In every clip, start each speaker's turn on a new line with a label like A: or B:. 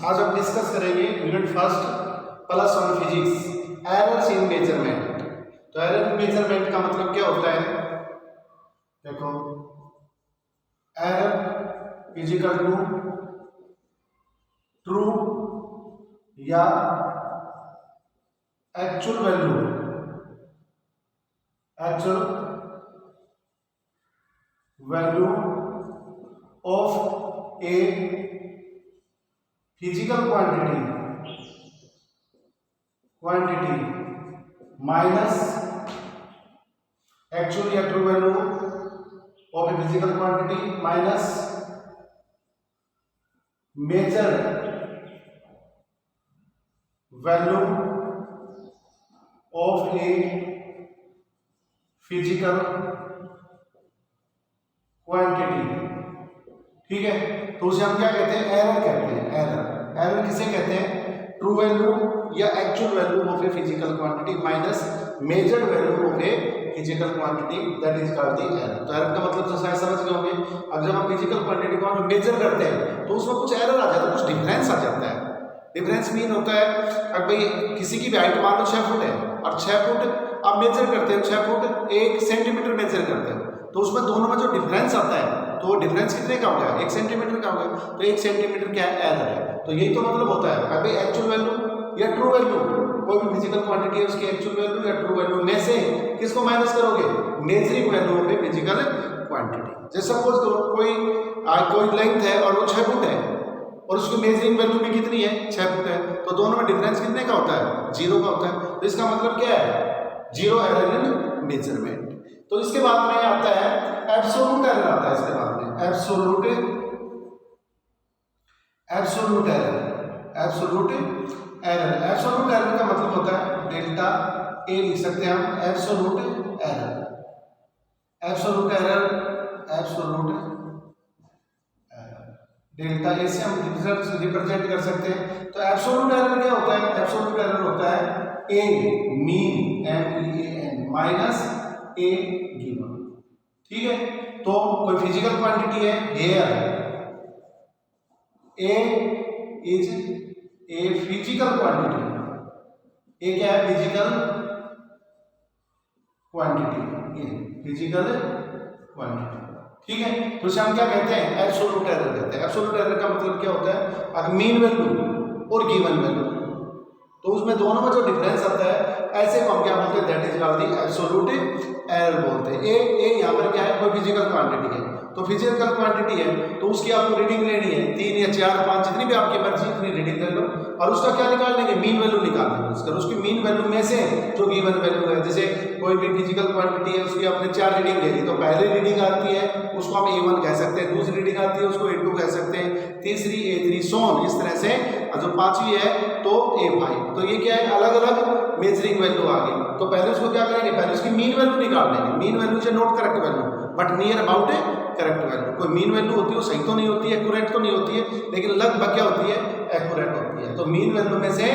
A: आज हम डिस्कस करेंगे unit first plus one physics errors in measurement. तो एरर इन मेजरमेंट का मतलब क्या होता है? देखो, error is equal to true या actual value of a physical quantity minus actual या true value of a physical quantity minus measure value of a physical quantity. ठीक है, तो उसे हम क्या कहते हैं? एरर कहते हैं। एरर किसे कहते हैं? ट्रू वैल्यू या actual value of a physical quantity minus measured value of a physical quantity, that is called the error. तो एरर का मतलब तो शायद समझ गए होंगे। अब जब हम फिजिकल क्वांटिटी को हम मेजर करते हैं तो उसमें कुछ एरर आ जाता है, कुछ डिफरेंस आ जाता है। डिफरेंस मीन होता है, अब भाई किसी की भी हाइट मान लो 6 फुट है और 6 फुट आप मेजर करते हो, 6 फुट 1 सेंटीमीटर मेजर करते हो, तो उसमें दोनों में जो डिफरेंस आता है तो वो डिफरेंस कितने का होगा? 1 सेंटीमीटर का होगा। तो 1 सेंटीमीटर क्या है? एरर है। तो यही तो मतलब होता है। अभी एक्चुअल वैल्यू या ट्रू वैल्यू, कोई भी फिजिकल क्वांटिटी है उसकी एक्चुअल वैल्यू या ट्रू वैल्यू में से किसको माइनस करोगे? Measuring value of a physical quantity. जैसे सपोज करो कोई लेंथ है और वो 6 फुट है और उसकी मेजरिंग वैल्यू भी कितनी है? 6 फुट है। तो दोनों में डिफरेंस कितने का होता है? 0 का होता है। तो इसका मतलब क्या है? 0 एरर इन मेजरमेंट। तो इसके बाद में आता है एब्सोल्यूट एरर आता है। इसके बाद में एब्सोल्यूट एरर का मतलब होता है डेल्टा ए, लिख सकते हैं हम एब्सोल्यूट एरर। डेल्टा ए से हम रिप्रेजेंट कर सकते हैं। तो एब्सोल्यूट एरर क्या होता है? एब्सोल्यूट एरर होता है A mean MEAN minus A given. ठीक है, तो कोई फिजिकल क्वांटिटी है here, A is a physical quantity. A क्या है? Physical quantity. ठीक है, तो इसे हम क्या कहते हैं? एब्सोल्यूट एरर कहते हैं। एब्सोल्यूट एरर का मतलब क्या होता है? अगर मीन वैल्यू और गिवन वैल्यू, तो उसमें दोनों में जो डिफरेंस आता है, ऐसे को हम क्या बोलते हैं? That is called the absolute error बोलते हैं। ए यहाँ पर क्या है? कोई फिजिकल क्वांटिटी है। तो फिजिकल क्वांटिटी है तो उसकी आपको रीडिंग लेनी है, 3 या 4 5 जितनी भी आपकी मर्जी उतनी रीडिंग ले लो और उसका क्या निकाल लेंगे? मीन वैल्यू निकाल लेंगे। उसकी मीन वैल्यू में से जो गिवन वैल्यू है, जैसे कोई भी फिजिकल क्वांटिटी है उसकी आपने 4 रीडिंग ले ली, तो पहली रीडिंग आती है उसको हम A1 कह सकते हैं, दूसरी रीडिंग आती है उसको A2 कह सकते हैं, तीसरी A3 सोन, इस तरह से। जो 5वीं है तो A5। तो ये क्या है? अलग अलग मेजरिंग वैल्यू आ गई। तो पहले उसको क्या करेंगे? पहले उसकी मीन वैल्यू निकाल लेंगे। मीन वैल्यू से not correct value but near about correct value. कोई मीन वैल्यू होती है वो सही तो नहीं होती है, एक्यूरेट तो नहीं होती है, लेकिन लगभग क्या होती है? एक्यूरेट होती है। तो मीन वैल्यू में से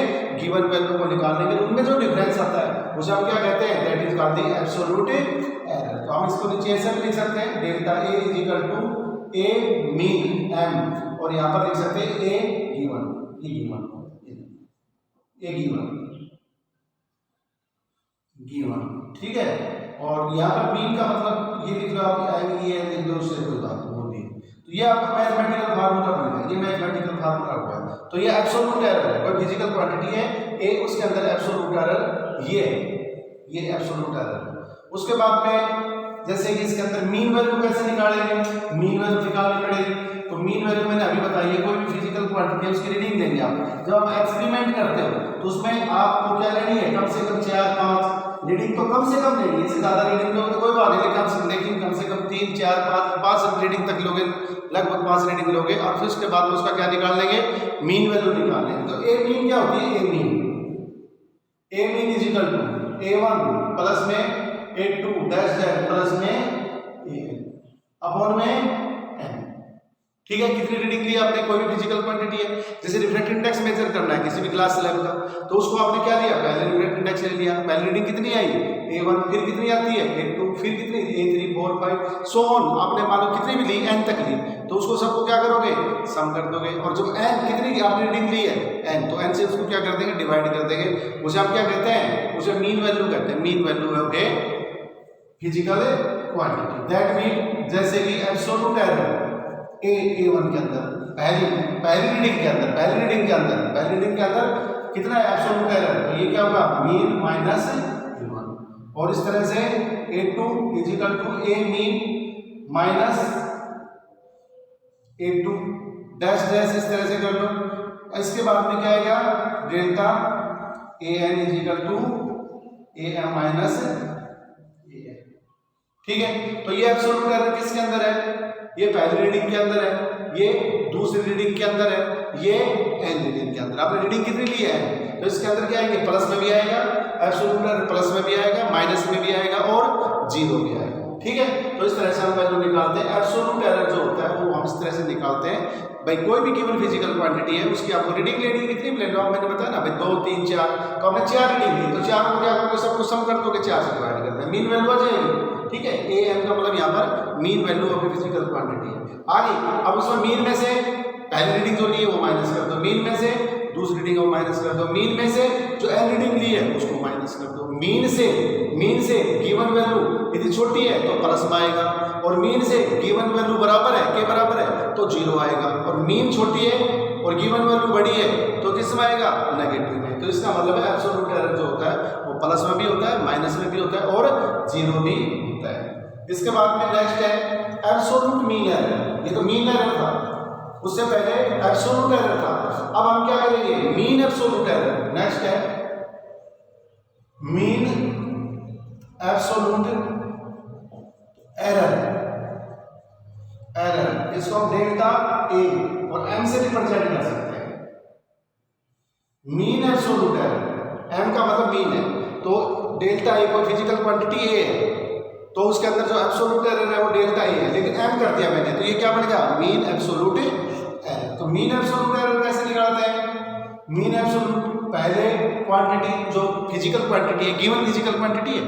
A: गिवन वैल्यू को निकालने के लिए उनमें जो डिफरेंस आता है उसे हम क्या कहते हैं? That is called the absolute error. तो हम इसको नीचे ऐसे भी लिख सकते हैं, delta A is equal to A mean m, और यहाँ पर लिख सकते हैं ए गिवन। ठीक है, और यहाँ पर मीन का मतलब ये लिख लो आप, MEAN लिख लो, उससे कोई बात नहीं होती है। तो ये आपका मैथमेटिकल फार्मूला बन गया, ये मैथमेटिकल फार्मूला हुआ है। तो ये एब्सोल्यूट एरर है। कोई फिजिकल क्वांटिटी है ए, उसके अंदर एब्सोल्यूट एरर ये एब्सोल्यूट एरर है। उसके बाद में जैसे कि इसके अंदर मीन वैल्यू कैसे निकालेंगे? मीन वैल्यू निकालनी पड़ेगी। तो मीन वैल्यू मैंने अभी बताई है, कोई भी फिजिकल क्वांटिटी है उसकी रीडिंग लेंगे आप। जब आप एक्सपेरिमेंट करते हो तो उसमें आपको क्या लेनी है? कम से कम 4 5 रीडिंग तो कम से कम लेनी है। इससे ज्यादा रीडिंग लोगे तो कोई बात नहीं, लेकिन कम से कम 3 4 5 रीडिंग तक लोगे, लगभग 5 रीडिंग लोगे और फिर उसके बाद में उसका क्या निकाल लेंगे? मीन वैल्यू निकाल लेंगे। तो ए मीन क्या होती है? A mean is equal to A1 plus में A2 डैश डैश प्लस में A अपॉन में n। ठीक है, कितनी रीडिंग ली आपने, कोई भी फिजिकल क्वांटिटी है, जैसे रिफ्रैक्टिव इंडेक्स मेजर करना है किसी भी ग्लास स्लैब का, तो उसको आपने क्या लिया, पहले रिफ्रैक्टिव इंडेक्स ले लिया, पहले रीडिंग कितनी आई A1, फिर कितनी आती है A2, फिर कितनी A3, 4, 5 सो ऑन, आपने मान लो कितनी भी ली n तक ली, तो उसको सबको क्या करोगे, सम कर दोगे, और जब n कितनी आपने रीडिंग ली है n, तो n से उसको क्या कर देंगे, डिवाइड कर देंगे, उसे हम क्या कहते हैं, उसे मीन वैल्यू कहते हैं, मीन वैल्यू है okay physical quantity. That mean जैसे कि एब्सोल्यूट एरर A1 के अंदर पहली रीडिंग के अंदर कितना है एब्सोल्यूट एरर, तो ये क्या होगा मीन माइनस A1, और इस तरह से A2 equal to A mean minus A2 dash dash, इस तरह से कर लो। इसके बाद में क्या आएगा, delta AN equal to AM minus AN। ठीक है, तो ये एब्सोल्यूट एरर किसके अंदर है, ये पहली रीडिंग के अंदर है, ये दूसरी रीडिंग के अंदर है, ये n रीडिंग के अंदर। आपने रीडिंग कितनी ली है, तो इसके अंदर क्या आएंगे, प्लस में भी आएगा एब्सोल्यूट एरर, प्लस में भी आएगा, माइनस में भी आएगा और जीरो भी आएगा। ठीक है, तो इस तरह से हम वैल्यू निकालते हैं। एब्सोल्यूट एरर जो होता है वो हम इस तरह से निकालते हैं, भाई कोई भी गिवन फिजिकल क्वांटिटी है उसकी आपको रीडिंग लेनी है, कितनी ले लो, मैंने बताया ना भाई 2 3 4, तो हमने 4 रीडिंग ली, तो 4 को क्या करोगे, सबको सम कर दोगे, 4 से डिवाइड कर देंगे, मीन वैल्यू आ जाएगी। ठीक है, AM का मतलब यहाँ पर mean value of physical quantity है। आगे अब उसमें मीन में से पहली रीडिंग जो ली है वो माइनस कर दो, मीन में से दूसरी रीडिंग को माइनस कर दो, मीन में से जो n रीडिंग ली है उसको माइनस कर दो, मीन से गिवन वैल्यू यदि छोटी है तो प्लस में आएगा, और मीन से गिवन वैल्यू बराबर है के बराबर है तो जीरो आएगा, और मीन छोटी है और गिवन वैल्यू बड़ी है तो किस में आएगा, नेगेटिव में। तो इसका मतलब है एब्सोल्यूट एरर जो होता है वो प्लस में भी होता है, माइनस में भी होता है और जीरो भी होता है। इसके बाद में नेक्स्ट है एब्सोल्यूट मीन एरर, ये तो मीन एरर था, उससे पहले एब्सोल्यूट एरर था। अब हम क्या करेंगे, मीन एब्सोल्यूट एरर। नेक्स्ट है मीन एब्सोल्यूट एरर, इसको हम डेल्टा A और M से रिप्रेजेंट कर सकते हैं। मीन एब्सोल्यूट एरर, M का मतलब मीन है, तो डेल्टा A कोई फिजिकल क्वांटिटी A है, तो उसके अंदर जो एब्सोल्यूट एरर है वो डेल्टा A है, लेकिन M कर दिया मैंने, तो ये क्या बन गया, मीन एब्सोल्यूट एरर। तो मीन एब्सोल्यूट एरर कैसे निकालते हैं, मीन एब्सोल्यूट पहले क्वांटिटी जो फिजिकल क्वांटिटी है, गिवन फिजिकल क्वांटिटी है,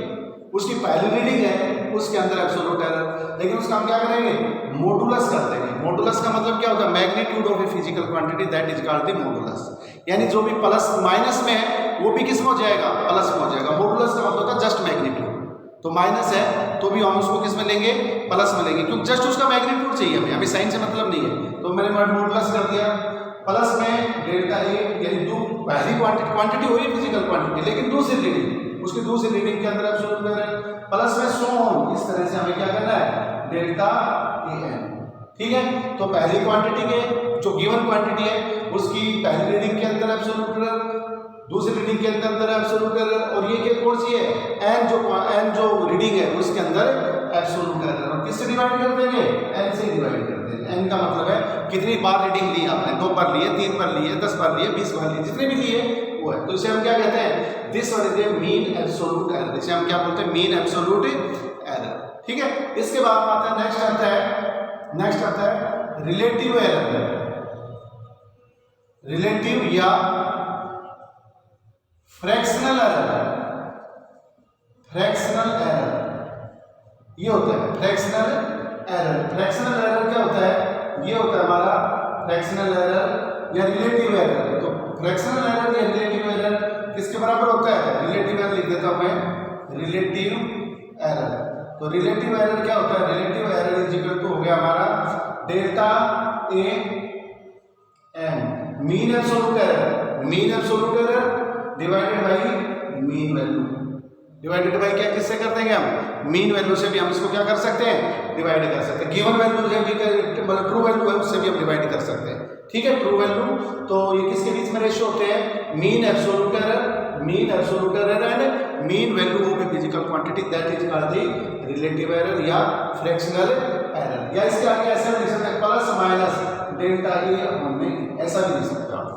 A: उसकी पहली रीडिंग है उसके अंदर एब्सोल्यूट एरर, लेकिन उसका हम क्या करेंगे, मॉडुलस कर देंगे। मॉडुलस का मतलब क्या होता है, magnitude of a physical quantity, that is called the modulus, यानी जो भी प्लस माइनस में है वो भी किस में हो जाएगा, प्लस में हो जाएगा। मॉडुलस का मतलब होता है जस्ट मैग्नीट्यूड, तो माइनस है तो भी हम उसको किस में लेंगे, प्लस में लेंगे, क्योंकि जस्ट उसका मैग्नीट्यूड चाहिए हमें साइन से मतलब नहीं है। तो मैंने मॉडुलस कर दिया, प्लस में डेल्टा A, यानी पहली क्वांटिटी हो रही है फिजिकल क्वांटिटी, लेकिन दूसरी रीडिंग, उसकी दूसरी रीडिंग के अंदर एब्सोल्यूट एरर, प्लस में सो ऑन, इस तरह से हमें क्या करना है, डेल्टा AN। ठीक है, तो पहली क्वांटिटी के जो गिवन क्वांटिटी है उसकी पहली रीडिंग के अंदर एब्सोल्यूट एरर, दूसरी रीडिंग के अंदर एब्सोल्यूट एरर, और ये क्या कौन सी है, n जो रीडिंग है उसके अंदर एब्सोल्यूट एरर, और किससे डिवाइड कर देंगे, n से डिवाइड कर देंगे। n का मतलब है कितनी बार रीडिंग ली आपने, 2 बार ली है, 3 बार ली है, 10 बार ली है, 20 बार ली है, जितने भी ली है वो है। तो इसे हम क्या कहते हैं, this one is a mean absolute error, इसे हम क्या बोलते हैं, मीन एब्सोल्यूट एरर। ठीक है, इसके बाद आता है नेक्स्ट आता है रिलेटिव एरर, रिलेटिव या फ्रैक्शनल एरर। ये होता है फ्रैक्शनल एरर क्या होता है, ये होता है हमारा फ्रैक्शनल एरर या रिलेटिव एरर। तो फ्रैक्शनल एरर या रिलेटिव एरर किसके बराबर होता है, रिलेटिव एरर लिख देता हूं मैं, रिलेटिव एरर। तो रिलेटिव एरर क्या होता है, relative error is equal to हो गया हमारा delta AN, mean absolute error divided by mean value, divided by क्या किससे कर देंगे हम, मीन वैल्यू से भी हम इसको क्या कर सकते हैं, डिवाइड कर सकते हैं। गिवन वैल्यू से भी मतलब ट्रू वैल्यू है उससे भी हम डिवाइड कर सकते हैं। ठीक है, ट्रू वैल्यू, तो ये किसके बीच में रेशियो होते हैं, mean absolute error and mean value of a physical quantity, that is called the relative error या फ्रैक्शनल एरर। या इसके आगे ऐसा लिख सकते हैं, प्लस माइनस डेल्टा A हमने ऐसा भी लिख सकते हैं।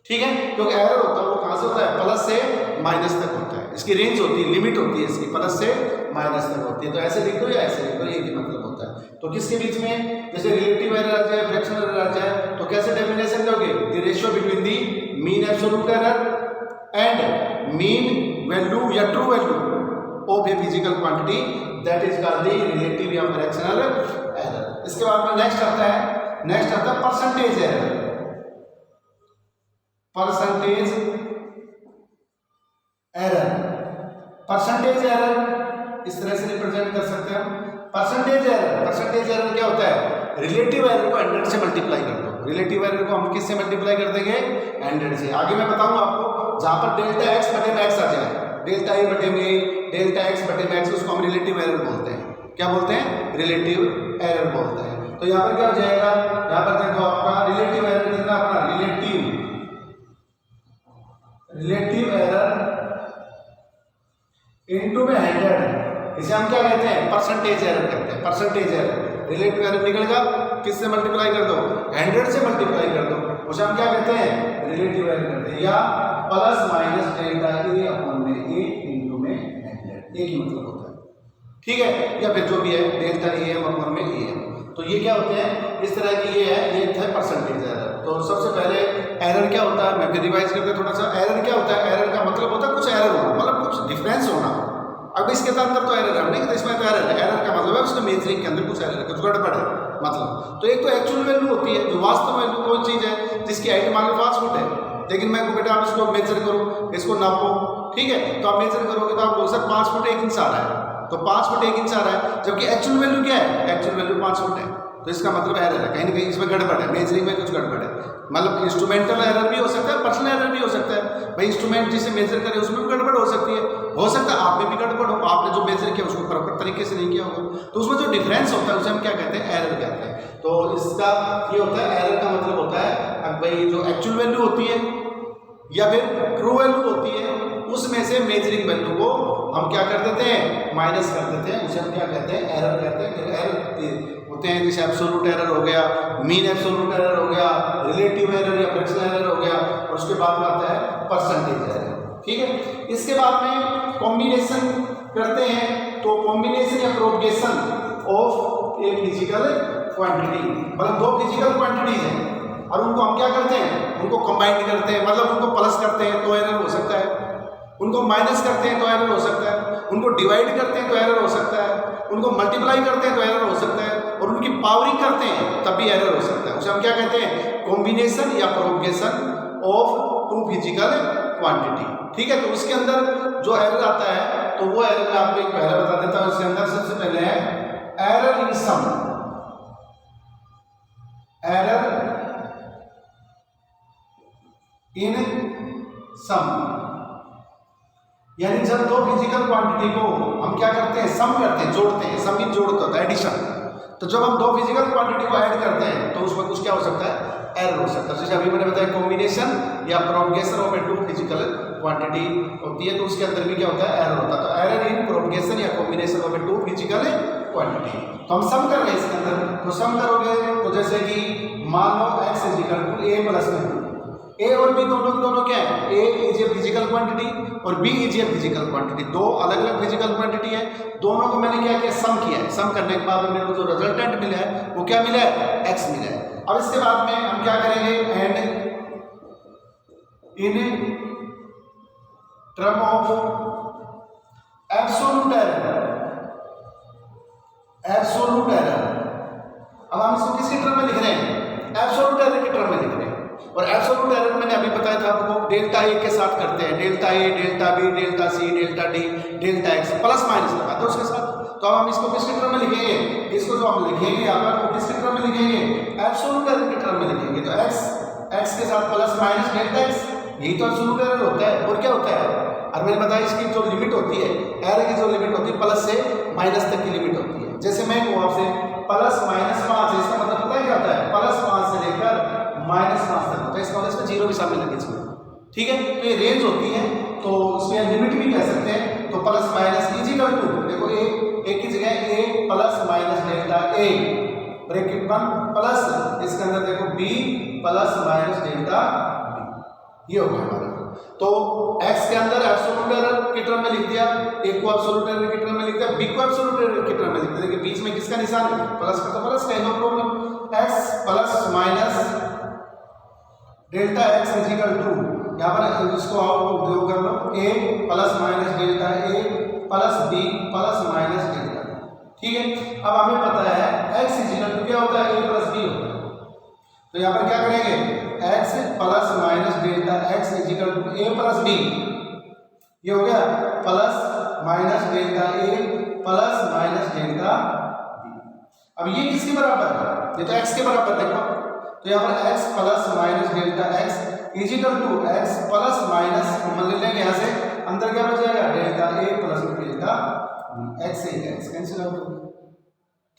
A: ठीक है, क्योंकि एरर होता है वो कहां से होता है, प्लस से माइनस तक होता है, इसकी रेंज होती है, लिमिट होती है इसकी, प्लस से माइनस तक होती है। तो ऐसे लिख दो या ऐसे लिख दो, ये मतलब होता है। तो किसके बीच में, जैसे रिलेटिव एरर आ जाए, फ्रैक्शनल एरर आ जाए, तो कैसे डेफिनेशन दोगे, the ratio between the mean absolute error and mean value या true value of a physical quantity, that is called the relative या फ्रैक्शनल एरर। इसके बाद में नेक्स्ट आता है परसेंटेज एरर। परसेंटेज एरर इस तरह से रिप्रेजेंट कर सकते हैं हम। परसेंटेज एरर क्या होता है, रिलेटिव एरर को 100 से मल्टीप्लाई कर दो। रिलेटिव एरर को हम किससे मल्टीप्लाई कर देंगे, 100 से। आगे मैं बताऊंगा आपको, जहां पर डेल्टा एक्स बटे मैक्स आ जाए, डेल्टा ए बटे में डेल्टा एक्स बटे मैक्स, उसको हम रिलेटिव एरर बोलते हैं। क्या बोलते हैं, रिलेटिव एरर बोलते हैं। तो यहाँ पर क्या हो जाएगा, यहाँ पर देखो आपका रिलेटिव एरर कितना, अपना रिलेटिव एरर इनटू में 100, इसे हम क्या कहते हैं, परसेंटेज एरर कहते हैं। परसेंटेज एरर, रिलेटिव एरर निकलेगा, किससे मल्टीप्लाई कर दो, 100 से मल्टीप्लाई कर दो, उसे हम क्या कहते हैं, रिलेटिव एरर कहते हैं। या प्लस माइनस डेल्टा ए अपॉन में ए इनटू में 100, एक ही मतलब होता है, ठीक है। या फिर जो भी है डेल्टा ए एम अपॉन में ए एम। तो ये क्या होते हैं, इस तरह की ये है परसेंटेज एरर। तो सबसे पहले एरर क्या होता है, मैं फिर रिवाइज करते हैं थोड़ा सा। एरर क्या होता है, एरर का मतलब होता है कुछ एरर होना, मतलब कुछ डिफरेंस होना। अब इसके अंदर तो एरर है नहीं, तो इसमें तो एरर है। एरर का मतलब है उसके मेजरिंग के अंदर कुछ एरर है, कुछ गड़बड़ है मतलब। तो एक तो एक्चुअल वैल्यू होती है, जो वास्तव वैल्यू कोई चीज है जिसकी हाइट मान लो 5 फुट है, लेकिन मैं बेटा आप इसको मेजर करो, इसको नापो, ठीक है। तो आप मेजर करोगे तो आपको सर 5 फुट 1 इंच आ रहा है, तो 5 फुट 1 इंच आ रहा है, जबकि एक्चुअल वैल्यू क्या है, एक्चुअल वैल्यू 5 फुट है। तो इसका मतलब एरर है, कहीं ना कहीं इसमें गड़बड़ है, मेजरिंग में कुछ गड़बड़ है। मतलब इंस्ट्रूमेंटल एरर भी हो सकता है, पर्सनल एरर भी हो सकता है। भाई इंस्ट्रूमेंट जिसे मेजर करे उसमें भी गड़बड़ हो सकती है, हो सकता है आप में भी गड़बड़ हो, आपने जो मेजर किया उसको प्रॉपर तरीके से नहीं किया होगा, तो उसमें जो डिफरेंस होता है उसे हम क्या कहते हैं, एरर कहते हैं। तो इसका ये होता है, एरर का मतलब होता है अब भाई जो एक्चुअल वैल्यू होती है या फिर ट्रू वैल्यू होती है, उसमें से मेजरिंग वैल्यू को हम क्या कर देते हैं, माइनस कर देते हैं, उसे हम क्या कहते हैं, एरर कहते हैं। एरर होते हैं जैसे एब्सोल्यूट एरर हो गया, मीन एब्सोल्यूट एरर हो गया, रिलेटिव एरर या फ्रैक्शनल एरर हो गया, और उसके बाद में आता है परसेंटेज एरर, ठीक है। इसके बाद में कॉम्बिनेशन करते हैं, तो कॉम्बिनेशन या propagation of a physical quantity, मतलब दो फिजिकल क्वांटिटीज हैं और उनको हम क्या करते हैं, उनको कंबाइन करते हैं, मतलब उनको प्लस करते हैं तो एरर हो सकता है, उनको माइनस करते हैं तो एरर हो सकता है, उनको डिवाइड करते हैं तो एरर हो सकता है, उनको मल्टीप्लाई करते हैं तो एरर हो सकता है, और उनकी पावरिंग करते हैं तब भी एरर हो सकता है। उसे हम क्या कहते हैं, कॉम्बिनेशन या propagation of two physical quantity, ठीक है। तो उसके अंदर जो एरर आता है, तो वो एरर मैं आपको एक पहले बता देता हूं। इसके अंदर सबसे पहले है error in some, error in सम, यानी जब दो फिजिकल क्वांटिटी को हम क्या करते हैं, सम करते हैं, जोड़ते हैं। सम मीन जोड़ होता है, एडिशन। तो जब हम दो फिजिकल क्वांटिटी को ऐड करते हैं तो उसमें कुछ क्या हो सकता है, एरर हो सकता है। जैसे अभी मैंने बताया कॉम्बिनेशन या propagation of two physical quantity होती है, तो उसके अंदर भी क्या होता है, एरर होता है। तो एरर इन प्रोपगेशन या combination of two physical quantity, तो हम सम कर रहे हैं इसके अंदर। तो सम करोगे तो जैसे कि मान लो x is equal to a plus b, A और बी दोनों क्या है, A is a physical quantity और B is a physical quantity, दो अलग अलग फिजिकल क्वांटिटी है। दोनों को मैंने क्या किया, सम किया है। सम करने के बाद मेरे को जो रिजल्टेंट मिला है वो क्या मिला है, एक्स मिला है। अब इसके बाद में हम क्या करेंगे, and in term of absolute error, absolute error. अब हम इसको किसके टर्म में लिख रहे हैं, एब्सोल्यूट एरर के टर्म में लिख रहे हैं। और एब्सोल्यूट एरर मैंने अभी बताया था आपको, डेल्टा ए के साथ करते हैं, delta A, delta B, delta C, delta D, delta X, plus minus लगाते हैं उसके साथ। तो अब हम इसको किसके टर्म में लिखेंगे, इसको जो हम लिखेंगे यहाँ पर वो किसके टर्म में लिखेंगे, एब्सोल्यूट एरर के टर्म में लिखेंगे। तो एक्स के साथ प्लस माइनस डेल्टा एक्स, यही तो एब्सोल्यूट एरर होता है। और क्या होता है, और मैंने बताया इसकी जो लिमिट होती है, एरर की जो लिमिट होती है, प्लस से माइनस तक की लिमिट होती है। जैसे मैं कहूँ आपसे प्लस माइनस 5 है, इसका मतलब पता है क्या होता है, प्लस 5 से लेकर माइनस 5 तक होता है। इसका मतलब इसमें जीरो भी शामिल है इसमें, ठीक है। तो ये रेंज होती है, तो उसमें लिमिट भी कह सकते हैं। तो प्लस माइनस इजिकल टू, देखो ए की जगह A plus minus delta A, bracket बंद, प्लस इसके अंदर देखो B plus minus delta B, ये हो गया हमारा। तो x के अंदर एब्सोल्यूट एरर की टर्म में लिख दिया, a को एब्सोल्यूट एरर की टर्म में लिख दिया, b को एब्सोल्यूट एरर की टर्म में लिख दिया। देखिए बीच में किसका निशान है, प्लस का, तो प्लस का, no problem. x plus minus delta x is equal to, यहाँ पर इसको आप उपयोग कर लो, a plus minus delta a plus b plus minus delta, ठीक है। अब हमें पता है x इज इक्वल टू क्या होता है, a प्लस b होता है, तो यहाँ पर क्या करेंगे, x plus minus delta x is equal to a plus b, ये हो गया plus minus delta a plus minus delta b। अब ये किसके बराबर है, ये तो x के बराबर, देखो तो यहाँ पर x plus minus delta x is equal to x plus minus, हम ले लेंगे यहाँ से, अंदर क्या बच जाएगा, delta a plus delta b, x से x कैंसिल आउट हो गया,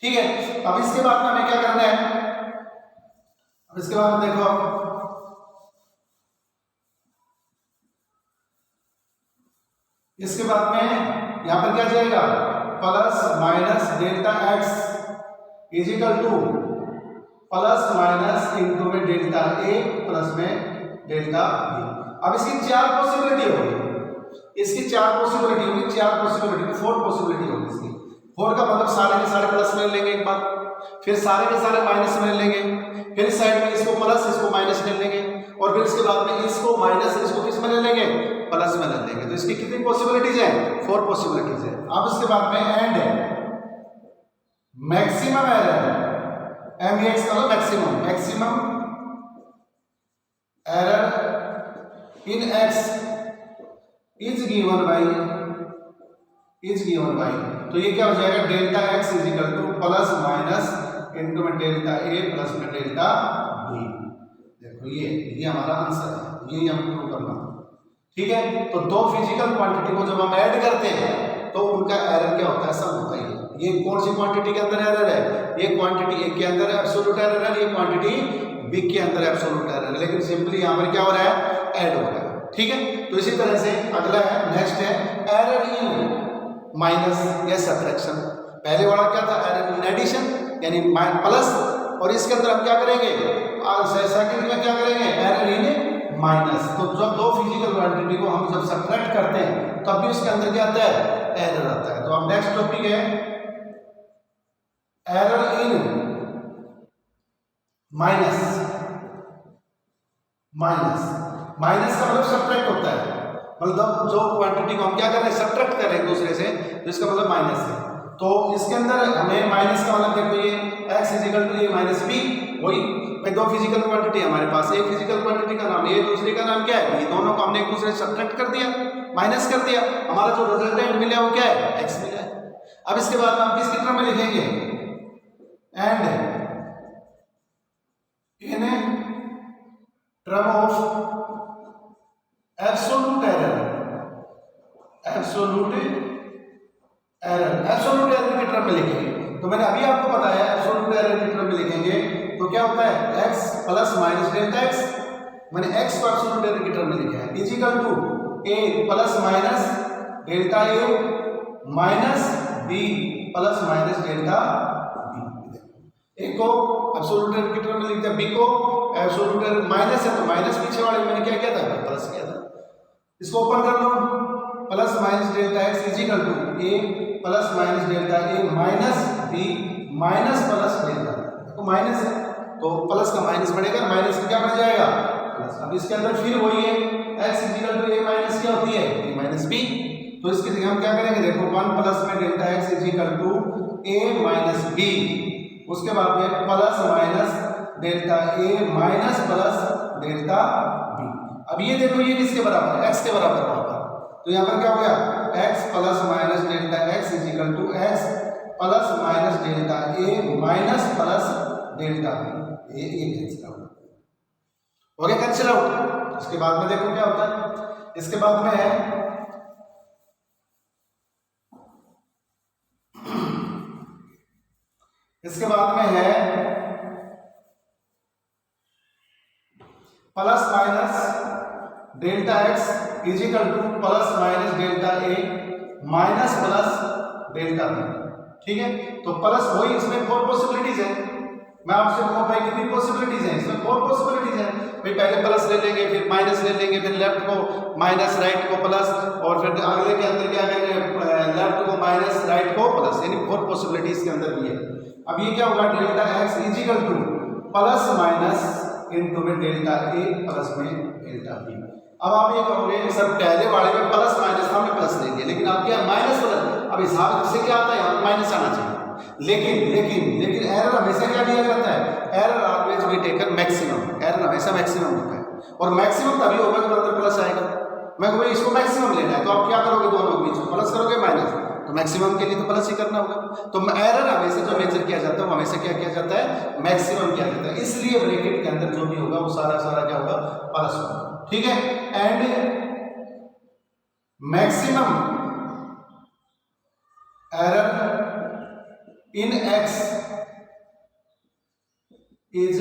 A: ठीक है। अब इसके बाद में हमें क्या करना है, अब इसके बाद में देखो इसके बाद में यहां पर क्या जाएगा, plus minus delta x is equal two plus minus into में डेल्टा a प्लस में डेल्टा b। अब इसकी चार पॉसिबिलिटी होगी, इसकी चार पॉसिबिलिटी होगी, चार पॉसिबिलिटी, फोर पॉसिबिलिटी होगी इसकी। फोर का मतलब सारे के सारे प्लस में लेंगे एक बार, फिर सारे के सारे माइनस में लेंगे, फिर इस साइड में इसको प्लस इसको माइनस ले लेंगे, और फिर इसके बाद में इसको माइनस इसको किस में ले लेंगे, प्लस में ले लेंगे। तो इसकी कितनी पॉसिबिलिटीज है, फोर पॉसिबिलिटीज है। अब इसके बाद में एंड है, मैक्सिमम एरर, एम एक्स का maximum, maximum error in x is given by, तो ये क्या हो जाएगा, delta x is equal two plus minus into में डेल्टा ए प्लस में डेल्टा बी। देखो ये हमारा आंसर है, ये हम प्रूव करना, ठीक है। तो दो फिजिकल क्वांटिटी को जब हम ऐड करते हैं तो उनका एरर क्या होता है, सब होता है। ये कौन सी क्वांटिटी के अंदर एरर है, ये क्वांटिटी ए के अंदर एब्सोल्यूट एरर है, ये क्वांटिटी बी के अंदर एब्सोल्यूट एरर है, लेकिन सिंपली यहाँ पर क्या हो रहा है, ऐड हो रहा है, ठीक है। तो इसी तरह से अगला है, नेक्स्ट है एरर इन माइनस या सब्ट्रैक्शन। पहले वाला क्या था, एरर इन एडिशन यानी प्लस, और इसके अंदर हम क्या करेंगे, सेकंड में क्या करेंगे, एरर इन माइनस। तो जब दो फिजिकल क्वांटिटी को हम जब सब्ट्रैक्ट करते हैं तब भी उसके अंदर क्या आता है, एरर आता है। तो अब नेक्स्ट टॉपिक है एरर इन माइनस, माइनस का मतलब सब्ट्रैक्ट होता है, मतलब जो क्वांटिटी को हम क्या कर रहे हैं, सब्ट्रैक्ट कर रहे हैं दूसरे से, तो इसका मतलब माइनस है। तो इसके अंदर हमें माइनस का मतलब देखो, ये x is equal to A minus B, वही भाई दो फिजिकल क्वांटिटी हमारे पास, एक फिजिकल क्वांटिटी का नाम ए, दूसरे का नाम क्या है, ये दोनों को हमने एक दूसरे से सब्ट्रैक्ट कर दिया, माइनस कर दिया, हमारा जो रिजल्टेंट मिला वो क्या है, x मिला है। अब इसके बाद हम किसकी टर्म में लिखेंगे, and in term of absolute error, absolute error की टर्म में लिखेंगे। तो मैंने अभी आपको बताया एब्सोल्यूट एरर की टर्म में लिखेंगे तो क्या होता है, x plus minus delta x, मैंने x को एब्सोल्यूट एरर की टर्म में लिखा है, is equal to a plus minus delta a minus b plus minus delta b। a को एब्सोल्यूट एरर की टर्म में लिखते हैं, b को एब्सोल्यूट एरर, माइनस है तो माइनस पीछे वाले मैंने क्या किया था, प्लस किया था। इसको ओपन कर लो, plus minus delta x is equal to a plus minus delta a minus b minus plus delta, देखो माइनस है तो प्लस का माइनस बढ़ेगा, माइनस का क्या बढ़ जाएगा, प्लस। अब इसके अंदर फिर वही है, x is equal to a minus क्या होती है, a माइनस b, तो इसकी जगह हम क्या करेंगे, देखो 1 प्लस में delta x is equal to a minus b, उसके बाद में plus minus delta a minus plus delta b। अब ये देखो ये किसके बराबर है, x के बराबर है वहां पर, तो यहाँ पर क्या हो गया, x plus minus delta x is equal to x plus minus delta a minus plus delta b, ये कैंसिल आउट हो गया, कैंसिल आउट। इसके बाद में देखो क्या होता है, इसके बाद में है plus minus delta x is equal two plus minus delta a minus plus delta b, ठीक है। तो प्लस वही, इसमें 4 पॉसिबिलिटीज है, मैं आपसे कहूँ भाई कितनी पॉसिबिलिटीज है, इसमें 4 पॉसिबिलिटीज है भाई, पहले प्लस ले लेंगे, फिर माइनस ले लेंगे, फिर लेफ्ट को माइनस राइट को प्लस, और फिर अगले के अंदर क्या करेंगे, लेफ्ट को माइनस राइट को प्लस, यानी 4 पॉसिबिलिटी इसके अंदर भी है। अब ये क्या होगा, delta x is equal two plus minus into में डेल्टा ए प्लस में डेल्टा बी। अब आप ये कहोगे सर पहले वाले में प्लस माइनस हमने प्लस ले लिया, लेकिन अब क्या माइनस प्लस, अब हिसाब से क्या आता है, यहाँ माइनस आना चाहिए। लेकिन एरर हमेशा क्या लिया जाता है, error always be taken maximum, error हमेशा मैक्सिमम होता है, और मैक्सिमम तभी होगा जब अंदर प्लस आएगा। मैं कहूँ इसको मैक्सिमम लेना है, तो आप क्या करोगे, दोनों के बीच में प्लस करोगे माइनस, तो मैक्सिमम के लिए तो प्लस ही करना होगा। तो एरर हमेशा जो मेजर किया जाता है वो हमेशा क्या किया जाता है, मैक्सिमम किया जाता है, इसलिए ब्रैकेट के अंदर जो भी होगा वो सारा क्या होगा, प्लस होगा। ठीक है, and maximum error in x is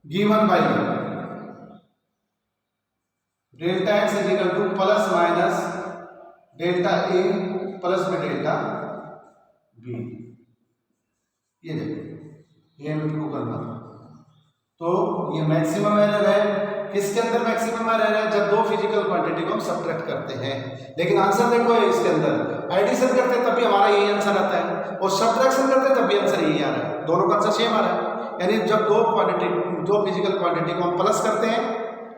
A: given by delta x is equal to plus minus delta a plus में डेल्टा b। ये देखो ये हमको करना था, तो ये मैक्सिमम एरर है। किसके अंदर मैक्सिमम एरर है, जब दो फिजिकल क्वांटिटी को हम सब्ट्रैक्ट करते हैं। लेकिन आंसर देखो है इसके अंदर एडिशन करते हैं तब भी हमारा यही आंसर आता है, और सब्ट्रैक्शन करते हैं तब भी आंसर यही आ रहा है, दोनों का आंसर सेम आ रहा है। यानी जब दो फिजिकल क्वांटिटी को हम प्लस करते हैं,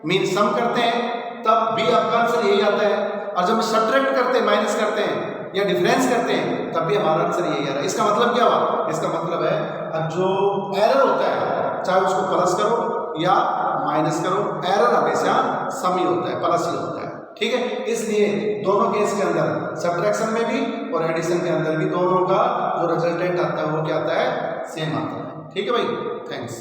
A: मीन सम करते हैं, तब भी आपका आंसर यही आता है, और जब सब्ट्रैक्ट करते हैं, माइनस करते हैं या डिफरेंस करते हैं, तब भी हमारा आंसर यही आ रहा है। इसका मतलब क्या हुआ, इसका मतलब है अब जो एरर होता है, चाहे उसको प्लस करो या माइनस करो, एरर हमेशा सम ही होता है, प्लस ही होता है। ठीक है, इसलिए दोनों केस के अंदर सब्ट्रैक्शन में भी और एडिशन के अंदर भी दोनों का जो रिजल्टेंट आता है वो क्या आता है, सेम आता है। ठीक है भाई, थैंक्स।